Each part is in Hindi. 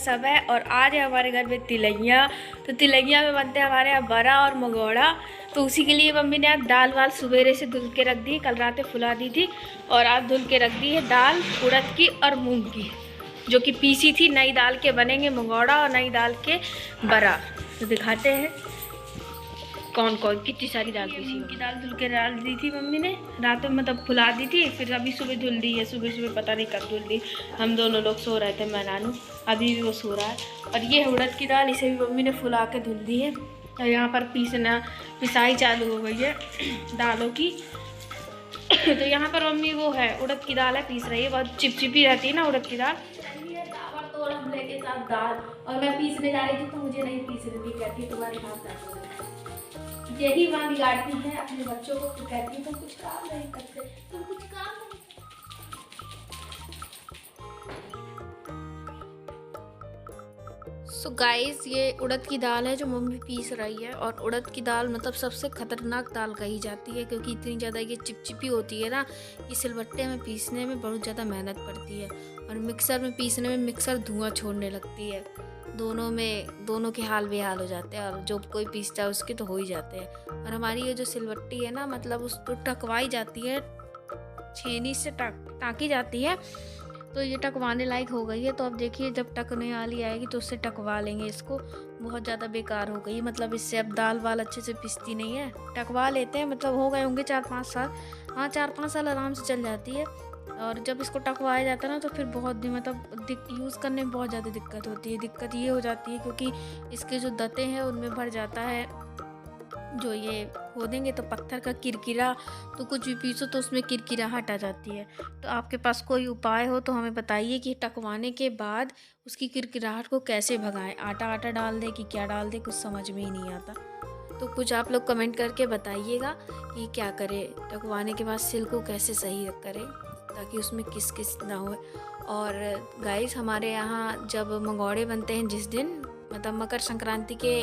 सब है। और आज है हमारे घर में तिलैया। तो तिलैया में बनते हैं हमारे यहाँ बड़ा और मंगोड़ा। तो उसी के लिए मम्मी ने आज दाल वाल सवेरे से धुल के रख दी, कल रातें फुला दी थी और आज धुल के रख दी है दाल उड़द की और मूंग की, जो कि पीसी थी। नई दाल के बनेंगे मंगोड़ा और नई दाल के बड़ा। तो दिखाते हैं कौन कौन कितनी सारी दाल पीसी। मूंग की दाल धुल के डाल दी थी मम्मी ने रात में, मतलब फुला दी थी, फिर अभी सुबह धुल दी है। सुबह सुबह पता नहीं कब धुल दी। हम दोनों लोग सो रहे थे, मैं नानू, अभी भी वो सो रहा है। और ये है उड़द की दाल, इसे भी मम्मी ने फुला के धुल दी है। और यहाँ पर पिसाई चालू हो गई है दालों की। तो यहाँ पर मम्मी वो है उड़द की दाल है पीस रही है, बहुत चिपचिपी रहती है ना उड़द की दाल। तो हम लेके साथ दाल और मैं पीसने जा रही थी तो मुझे नहीं पीसने दी, कहती तुम्हारे हाथ यही माँ बिगाड़ती है अपने बच्चों को। तो कहती तुम कुछ काम नहीं करते, तुम कुछ काम नहीं। सो गाइस, ये उड़द की दाल है जो मम्मी पीस रही है। और उड़द की दाल मतलब सबसे खतरनाक दाल कही जाती है, क्योंकि इतनी ज़्यादा ये चिपचिपी होती है ना कि सिलबट्टे में पीसने में बहुत ज़्यादा मेहनत पड़ती है। और मिक्सर में पीसने में मिक्सर धुआं छोड़ने लगती है। दोनों के हाल बेहाल हो जाते हैं, और जो कोई पीसता है उसके तो हो ही जाते हैं। और हमारी ये जो सिलबट्टी है ना, मतलब उसको टकवाई जाती है, छेनी से टाँकी जाती है। तो ये टकवाने लायक हो गई है। तो अब देखिए जब टकने वाली आएगी तो उससे टकवा लेंगे इसको। बहुत ज़्यादा बेकार हो गई, मतलब इससे अब दाल वाल अच्छे से पिसती नहीं है। टकवा लेते हैं, मतलब हो गए होंगे 4-5 साल। हाँ, 4-5 साल आराम से चल जाती है। और जब इसको टकवाया जाता है ना तो फिर बहुत मतलब यूज़ करने में बहुत ज़्यादा दिक्कत होती है। दिक्कत ये हो जाती है क्योंकि इसके जो दते हैं उनमें भर जाता है, जो ये खोदेंगे तो पत्थर का किरकिरा, तो कुछ भी पीसो तो उसमें किरकिराहट आ जाती है। तो आपके पास कोई उपाय हो तो हमें बताइए कि टकवाने के बाद उसकी किरकिराहट को कैसे भगाएं। आटा डाल दे कि क्या डाल दे, कुछ समझ में ही नहीं आता। तो कुछ आप लोग कमेंट करके बताइएगा कि क्या करें, टकवाने के बाद सिल को कैसे सही करें ताकि उसमें किस ना हो। और गाइस, हमारे यहाँ जब मंगोड़े बनते हैं जिस दिन, मतलब मकर संक्रांति के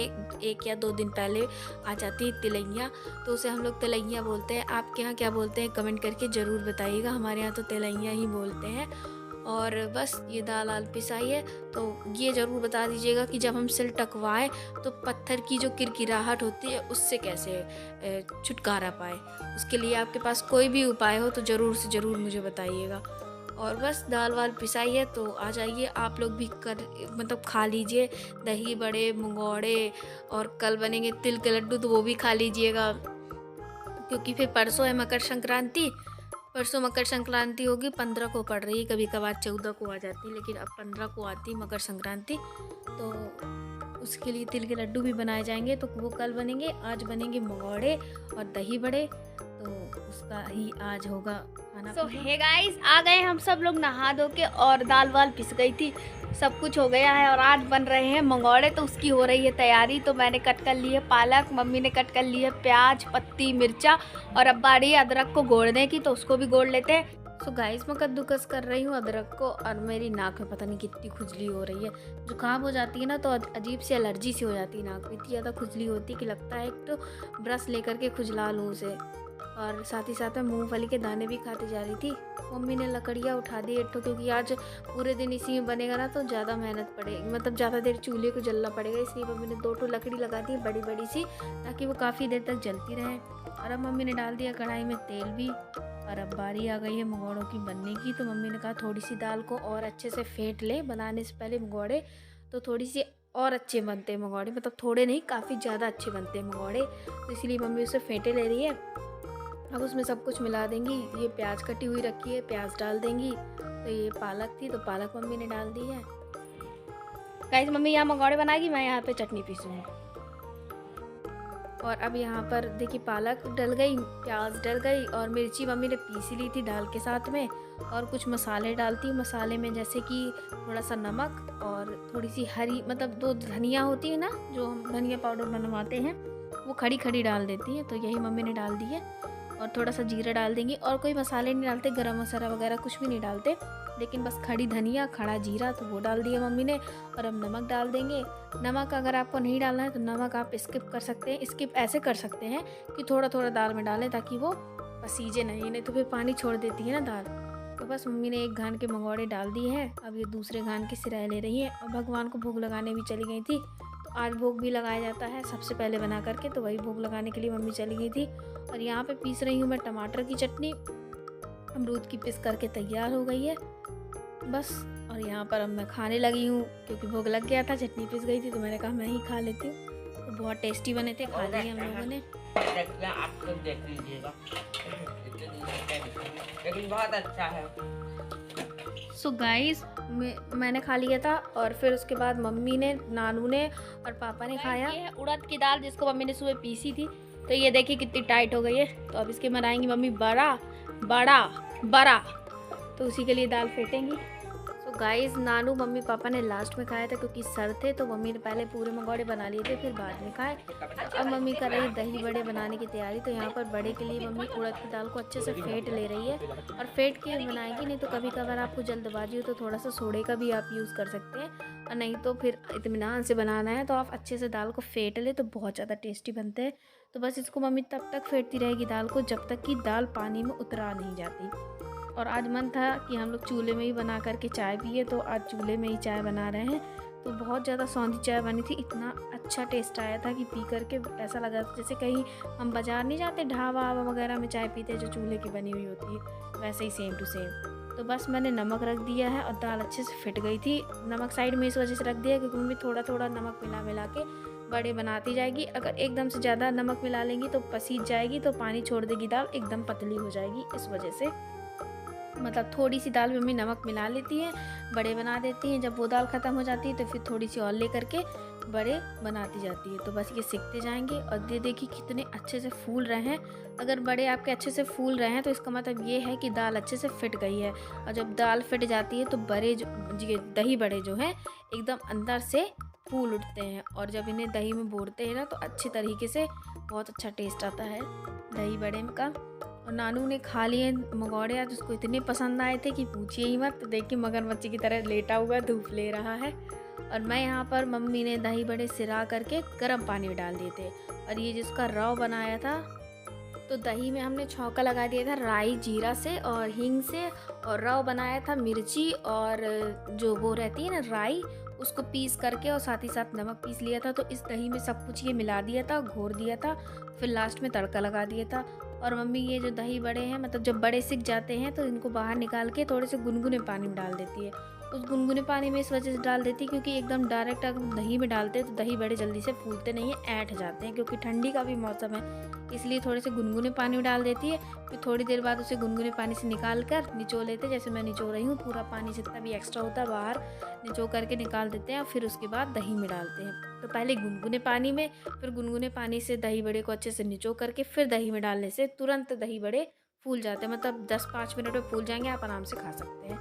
1 या 2 दिन पहले आ जाती है तिलैया, तो उसे हम लोग तिलैया बोलते हैं। आपके यहाँ क्या बोलते हैं कमेंट करके ज़रूर बताइएगा। हमारे यहाँ तो तिलैया ही बोलते हैं। और बस ये दाल पिसाई है, तो ये ज़रूर बता दीजिएगा कि जब हम सिल टकवाएं तो पत्थर की जो किरकिराहट होती है उससे कैसे छुटकारा पाए। उसके लिए आपके पास कोई भी उपाय हो तो ज़रूर से ज़रूर मुझे बताइएगा। और बस दाल वाल पिसाई है तो आ जाइए आप लोग भी मतलब खा लीजिए दही बड़े मंगोड़े। और कल बनेंगे तिल के लड्डू, तो वो भी खा लीजिएगा, क्योंकि फिर परसों है मकर संक्रांति। परसों मकर संक्रांति होगी, 15 को पड़ रही है, कभी कभार 14 को आ जाती है, लेकिन अब 15 को आती है मकर संक्रांति। तो उसके लिए तिल के लड्डू भी बनाए जाएंगे, तो वो कल बनेंगे। आज बनेंगे मंगोड़े और दही बड़े, तो उसका ही आज होगा खाना। सो हे गाइस, आ गए हम सब लोग नहा धो के, और दाल वाल पिस गई थी, सब कुछ हो गया है। और आज बन रहे हैं मंगोड़े, तो उसकी हो रही है तैयारी। तो मैंने कट कर ली है पालक, मम्मी ने कट कर ली है प्याज, पत्ती, मिर्चा, और अब बारी अदरक को गोड़ने की, तो उसको भी गोड़ लेते हैं। सो गाइस, मैं कद्दूकस कर रही हूँ अदरक को, और मेरी नाक में पता नहीं कितनी खुजली हो रही है। जुकाम हो जाती है ना तो अजीब सी एलर्जी सी हो जाती है नाक में, इतनी ज़्यादा खुजली होती है कि लगता है एक तो ब्रश लेकर के खुजला लूँ उसे। और साथ ही साथ में मूंगफली के दाने भी खाती जा रही थी। मम्मी ने लकड़ियाँ उठा दी एक ठो, क्योंकि आज पूरे दिन इसी में बनेगा ना तो ज़्यादा मेहनत पड़ेगी, मतलब ज़्यादा देर चूल्हे को जलना पड़ेगा। इसलिए मम्मी ने 2 ठो लकड़ी लगा दी बड़ी बड़ी सी, ताकि वो काफ़ी देर तक जलती रहे। और अब मम्मी ने डाल दिया कढ़ाई में तेल भी, और अब बारी आ गई है मंगोड़ों की बनने की। तो मम्मी ने कहा थोड़ी सी दाल को और अच्छे से फेंट ले बनाने से पहले मंगोड़े, तो थोड़ी सी और अच्छे बनते हैं मंगोड़े, मतलब थोड़े नहीं काफ़ी ज़्यादा अच्छे बनते हैं मंगोड़े। तो इसलिए मम्मी उसे फेंटे ले रही है। अब उसमें सब कुछ मिला देंगी। ये प्याज कटी हुई रखी है, प्याज डाल देंगी। तो ये पालक थी, तो पालक मम्मी ने डाल दी है। गाइस, मम्मी यहाँ मंगोड़े बनाएगी, मैं यहाँ पे चटनी पीसूँगी। और अब यहाँ पर देखिए पालक डल गई, प्याज डल गई, और मिर्ची मम्मी ने पीसी ली थी दाल के साथ में। और कुछ मसाले डालती, मसाले में जैसे कि थोड़ा सा नमक और थोड़ी सी हरी, मतलब 2 धनिया होती है ना जो हम धनिया पाउडर बनवाते हैं, वो खड़ी डाल देती है। तो यही मम्मी ने डाल दी है। और थोड़ा सा जीरा डाल देंगी, और कोई मसाले नहीं डालते, गरम मसाला वगैरह कुछ भी नहीं डालते, लेकिन बस खड़ी धनिया, खड़ा जीरा, तो वो डाल दिया मम्मी ने। और अब नमक डाल देंगे। नमक अगर आपको नहीं डालना है तो नमक आप स्किप कर सकते हैं। स्किप ऐसे कर सकते हैं कि थोड़ा थोड़ा दाल में डालें ताकि वो पसीजे नहीं तो फिर पानी छोड़ देती है ना दाल, तो बस मम्मी ने एक घान के मंगोड़े डाल दिए हैं, अब ये दूसरे घान की सिराई ले रही है और भगवान को भोग लगाने भी चली गई थी। तो आज भोग भी लगाया जाता है सबसे पहले बना करके, तो वही भोग लगाने के लिए मम्मी चली गई थी। और यहाँ पे पीस रही हूँ मैं टमाटर की चटनी, अमरूद की पीस करके तैयार हो गई है बस। और यहाँ पर अब मैं खाने लगी हूँ क्योंकि भोग लग गया था, चटनी पिस गई थी तो मैंने कहा मैं ही खा लेती हूँ। तो बहुत टेस्टी बने थे, खा लिए हम लोगों ने। आप सब देख लीजिएगा, लेकिन बहुत अच्छा है। सो गाइस मैंने खा लिया था और फिर उसके बाद मम्मी ने, नानू ने और पापा ने खाया। ये है उड़द की दाल जिसको मम्मी ने सुबह पीसी थी, तो ये देखिए कितनी टाइट हो गई है। तो अब इसके बनाएंगी मम्मी बड़ा बड़ा बड़ा, तो उसी के लिए दाल फेंटेंगी। सो गाइस नानू मम्मी पापा ने लास्ट में खाया था क्योंकि सर थे, तो मम्मी ने पहले पूरे मंगोड़े बना लिए थे फिर बाद में खाए। अब मम्मी कर रही दही बड़े बनाने की तैयारी। तो यहाँ पर बड़े के लिए मम्मी उड़द की दाल को अच्छे से फेंट ले रही है और फेंट के बनाएगी, नहीं तो कभी कभार आपको जल्दबाजी हो तो थोड़ा सा सोडे का भी आप यूज़ कर सकते हैं, और नहीं तो फिर इत्मीनान से बनाना है तो आप अच्छे से दाल को फेंट ले तो बहुत ज़्यादा टेस्टी बनते हैं। तो बस इसको मम्मी तब तक फेंटती रहेगी दाल को जब तक कि दाल पानी में उतरा नहीं जाती। और आज मन था कि हम लोग चूल्हे में ही बना करके चाय पिए, तो आज चूल्हे में ही चाय बना रहे हैं। तो बहुत ज़्यादा सौंधी चाय बनी थी, इतना अच्छा टेस्ट आया था कि पी करके ऐसा लगा जैसे कहीं हम बाज़ार नहीं जाते ढाबा वगैरह में चाय पीते जो चूल्हे की बनी हुई होती है, वैसे ही सेम टू सेम। तो बस मैंने नमक रख दिया है और दाल अच्छे से फिट गई थी। नमक साइड में इस वजह से रख दिया क्योंकि मम्मी थोड़ा थोड़ा नमक मिला के बड़े बनाती जाएगी। अगर एकदम से ज़्यादा नमक मिला लेंगी तो पसीज जाएगी, तो पानी छोड़ देगी दाल, एकदम पतली हो जाएगी। इस वजह से मतलब थोड़ी सी दाल मम्मी नमक मिला लेती है, बड़े बना देती हैं। जब वो दाल ख़त्म हो जाती है तो फिर थोड़ी सी और ले करके बड़े बनाती जाती है। तो बस ये सीखते जाएंगे। और ये देखिए कितने अच्छे से फूल रहे हैं। अगर बड़े आपके अच्छे से फूल रहे हैं तो इसका मतलब ये है कि दाल अच्छे से फिट गई है। और जब दाल फिट जाती है तो बड़े जो दही बड़े जो हैं एकदम अंदर से फूल उठते हैं, और जब इन्हें दही में बोरते हैं ना तो अच्छे तरीके से बहुत अच्छा टेस्ट आता है दही बड़े का। और नानू ने खा लिए मंगोड़े आज, उसको इतने पसंद आए थे कि पूछिए ही मत। देखिए मगरमच्छ की तरह लेटा हुआ धूप ले रहा है। और मैं यहाँ पर मम्मी ने दही बड़े सिरा करके गर्म पानी में डाल दिए थे। और ये जिसका रव बनाया था, तो दही में हमने छौंका लगा दिया था राई जीरा से और हींग से, और रव बनाया था मिर्ची और जो वो रहती है ना राई, उसको पीस करके और साथ ही साथ नमक पीस लिया था। तो इस दही में सब कुछ ये मिला दिया था, घोर दिया था, फिर लास्ट में तड़का लगा दिया था। और मम्मी ये जो दही बड़े हैं, मतलब जब बड़े सिक जाते हैं तो इनको बाहर निकाल के थोड़े से गुनगुने पानी में डाल देती है। उस गुनगुने पानी में इस वजह से डाल देती है क्योंकि एकदम डायरेक्ट अगर दही में डालते हैं तो दही बड़े जल्दी से फूलते नहीं हैं, ऐंठ जाते हैं, क्योंकि ठंडी का भी मौसम है, इसलिए थोड़े से गुनगुने पानी में डाल देती है। फिर थोड़ी देर बाद उसे गुनगुने पानी से निकाल कर निचो लेते हैं, जैसे मैं निचो रही हूँ। पूरा पानी जितना भी एक्स्ट्रा होता है बाहर निचो करके निकाल देते हैं और फिर उसके बाद दही में डालते हैं। तो पहले गुनगुने पानी में, फिर गुनगुने पानी से दही बड़े को अच्छे से निचो करके फिर दही में डालने से तुरंत दही बड़े फूल जाते हैं। मतलब 10-5 मिनट में फूल जाएंगे, आप आराम से खा सकते हैं,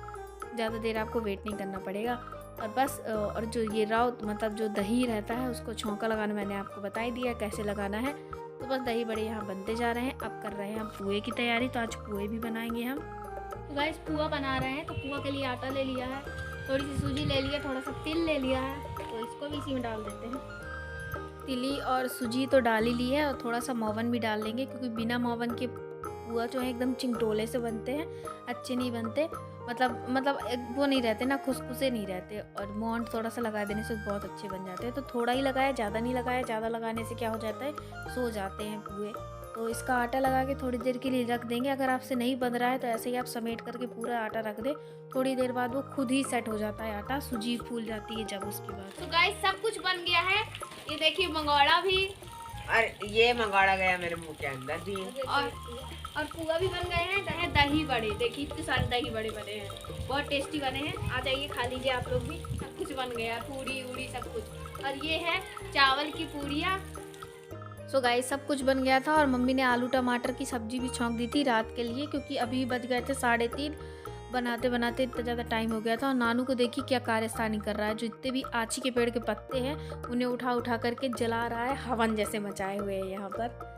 ज़्यादा देर आपको वेट नहीं करना पड़ेगा। और बस और जो ये राव मतलब जो दही रहता है उसको छौंका लगाना मैंने आपको बता ही दिया कैसे लगाना है। तो बस दही बड़े यहाँ बनते जा रहे हैं। अब कर रहे हैं हम पुए की तैयारी, तो आज पुए भी बनाएंगे हम। तो गाइस पुआ बना रहे हैं, तो पुआ के लिए आटा ले लिया है, थोड़ी सी सूजी ले लिया, थोड़ा सा तिल ले लिया है, तो इसको भी इसी में डाल देते हैं। तिली और सूजी तो डाल ही ली है, और थोड़ा सा मोवन भी डाल लेंगे क्योंकि बिना मोवन के पुआ जो है एकदम चिंगटोले से बनते हैं, अच्छे नहीं बनते। मतलब वो नहीं रहते ना, खुसखुसे नहीं रहते। और मोहन थोड़ा सा लगा देने से बहुत अच्छे बन जाते हैं। तो थोड़ा ही लगाया, ज़्यादा नहीं लगाया, ज़्यादा लगाने से क्या हो जाता है, सो जाते हैं पुए। तो इसका आटा लगा के थोड़ी देर के लिए रख देंगे। अगर आपसे नहीं बन रहा है तो ऐसे ही आप समेट करके पूरा आटा रख दे, थोड़ी देर बाद वो खुद ही सेट हो जाता है आटा, सूजी फूल जाती है जब उसके बाद। तो गाइस सब कुछ बन गया है, ये देखिए मंगोड़ा भी, और ये मंगोड़ा गया मेरे मुंह के अंदर भी, और पुआ भी बन गए हैं। दही बड़े देखिए इतने सारे दही बड़े बने हैं, बहुत टेस्टी बने हैं। आ जाइए खा लीजिए आप लोग भी। सब कुछ बन गया, पूरी उड़ी सब कुछ। और ये है चावल की पूड़ियाँ। सो गाइस सब कुछ बन गया था, और मम्मी ने आलू टमाटर की सब्जी भी छौंक दी थी रात के लिए, क्योंकि अभी बज गए थे 3:30। बनाते बनाते इतना ज़्यादा टाइम हो गया था। और नानू को देखिए क्या कार्यस्थानी कर रहा है, जो जितने भी आची के पेड़ के पत्ते हैं उन्हें उठा उठा करके जला रहा है, हवन जैसे मचाए हुए हैं यहाँ पर।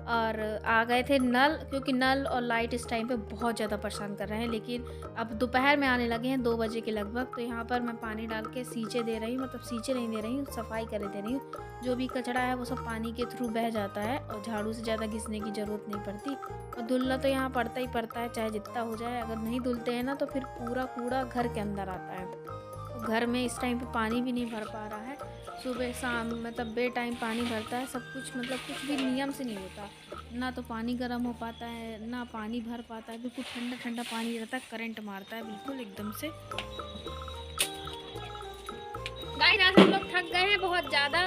और आ गए थे नल, क्योंकि नल और लाइट इस टाइम पे बहुत ज़्यादा परेशान कर रहे हैं। लेकिन अब दोपहर में आने लगे हैं 2 बजे के लगभग। तो यहाँ पर मैं पानी डाल के सींचे दे रही हूँ, मतलब सींचे नहीं दे रही हूँ, सफाई करे दे रही हूँ। जो भी कचरा है वो सब पानी के थ्रू बह जाता है और झाड़ू से ज़्यादा घिसने की ज़रूरत नहीं पड़ती। और धुलना तो यहाँ पड़ता ही पड़ता है, चाहे जितना हो जाए। अगर नहीं धुलते हैं ना तो फिर पूरा कूड़ा घर के अंदर आता है। तो घर में इस टाइम पे पानी भी नहीं भर पा रहा है। सुबह शाम मतलब बे टाइम पानी भरता है, सब कुछ मतलब कुछ भी नियम से नहीं होता। ना तो पानी गर्म हो पाता है, ना पानी भर पाता है, बिल्कुल ठंडा ठंडा पानी रहता है, करंट मारता है बिल्कुल एकदम से। गाइस आज हम लोग थक गए हैं बहुत ज़्यादा,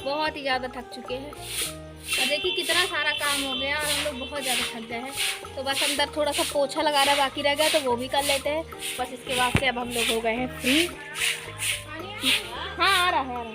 बहुत ही ज़्यादा थक चुके हैं। और देखिए कितना सारा काम हो गया और हम लोग बहुत ज़्यादा थक गए हैं। तो बस अंदर थोड़ा सा पोछा लगाना बाकी रह गया, तो वो भी कर लेते हैं। बस इसके बाद से अब हम लोग हो गए हैं फ्री। हाँ आ रहा है।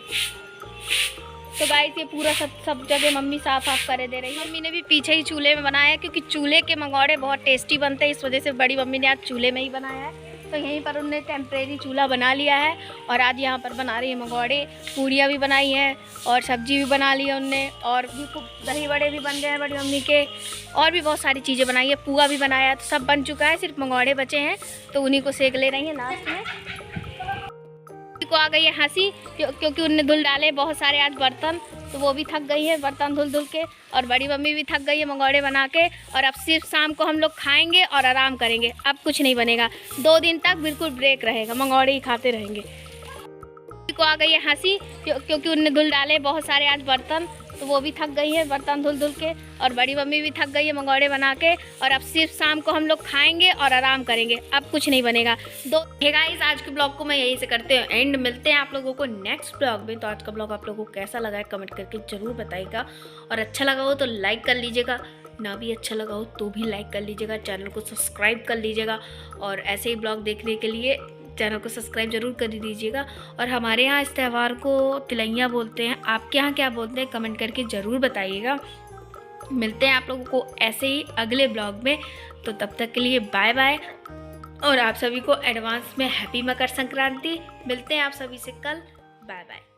तो गाइस ये पूरा सब जगह मम्मी साफ करे दे रही है। मम्मी ने भी पीछे ही चूल्हे में बनाया है, क्योंकि चूल्हे के मंगौड़े बहुत टेस्टी बनते हैं, इस वजह से बड़ी मम्मी ने आज चूल्हे में ही बनाया है। तो यहीं पर उन्होंने टेम्परेरी चूल्हा बना लिया है और आज यहाँ पर बना रही है मंगौड़े। पूड़ियाँ भी बनाई हैं और सब्जी भी बना ली है उनने, और भी खूब दही बड़े भी बन गए हैं बड़ी मम्मी के, और भी बहुत सारी चीज़ें बनाई है, पुआ भी बनाया है। तो सब बन चुका है, सिर्फ मंगौड़े बचे हैं, तो उन्हीं को सेक ले रही हैं लास्ट में। को आ गई है हंसी, क्योंकि उनने धुल डाले बहुत सारे आज बर्तन, तो वो भी थक गई है बर्तन धुल के। और बड़ी मम्मी भी थक गई है मंगौड़े बना के। और अब सिर्फ शाम को हम लोग खाएंगे और आराम करेंगे, अब कुछ नहीं बनेगा। 2 दिन तक बिल्कुल ब्रेक रहेगा, मंगौड़े ही खाते रहेंगे। को आ गई है हंसी, क्योंकि उनने धुल डाले बहुत सारे आज बर्तन, तो वो भी थक गई है बर्तन धुल के। और बड़ी मम्मी भी थक गई है मंगौड़े बना के। और अब सिर्फ शाम को हम लोग खाएंगे और आराम करेंगे, अब कुछ नहीं बनेगा। गाइस आज के ब्लॉग को मैं यहीं से करते हैं एंड। मिलते हैं आप लोगों को नेक्स्ट ब्लॉग में। तो आज का ब्लॉग आप लोगों को कैसा लगा है कमेंट करके ज़रूर बताइएगा। और अच्छा लगा हो तो लाइक कर लीजिएगा, ना भी अच्छा लगा हो तो भी लाइक कर लीजिएगा, चैनल को सब्सक्राइब कर लीजिएगा। और ऐसे ही ब्लॉग देखने के लिए चैनल को सब्सक्राइब जरूर कर दीजिएगा। और हमारे यहाँ इस त्यौहार को तिलैया बोलते हैं, आपके यहाँ क्या बोलते हैं कमेंट करके ज़रूर बताइएगा। मिलते हैं आप लोगों को ऐसे ही अगले ब्लॉग में। तो तब तक के लिए बाय बाय, और आप सभी को एडवांस में हैप्पी मकर संक्रांति। मिलते हैं आप सभी से कल, बाय बाय।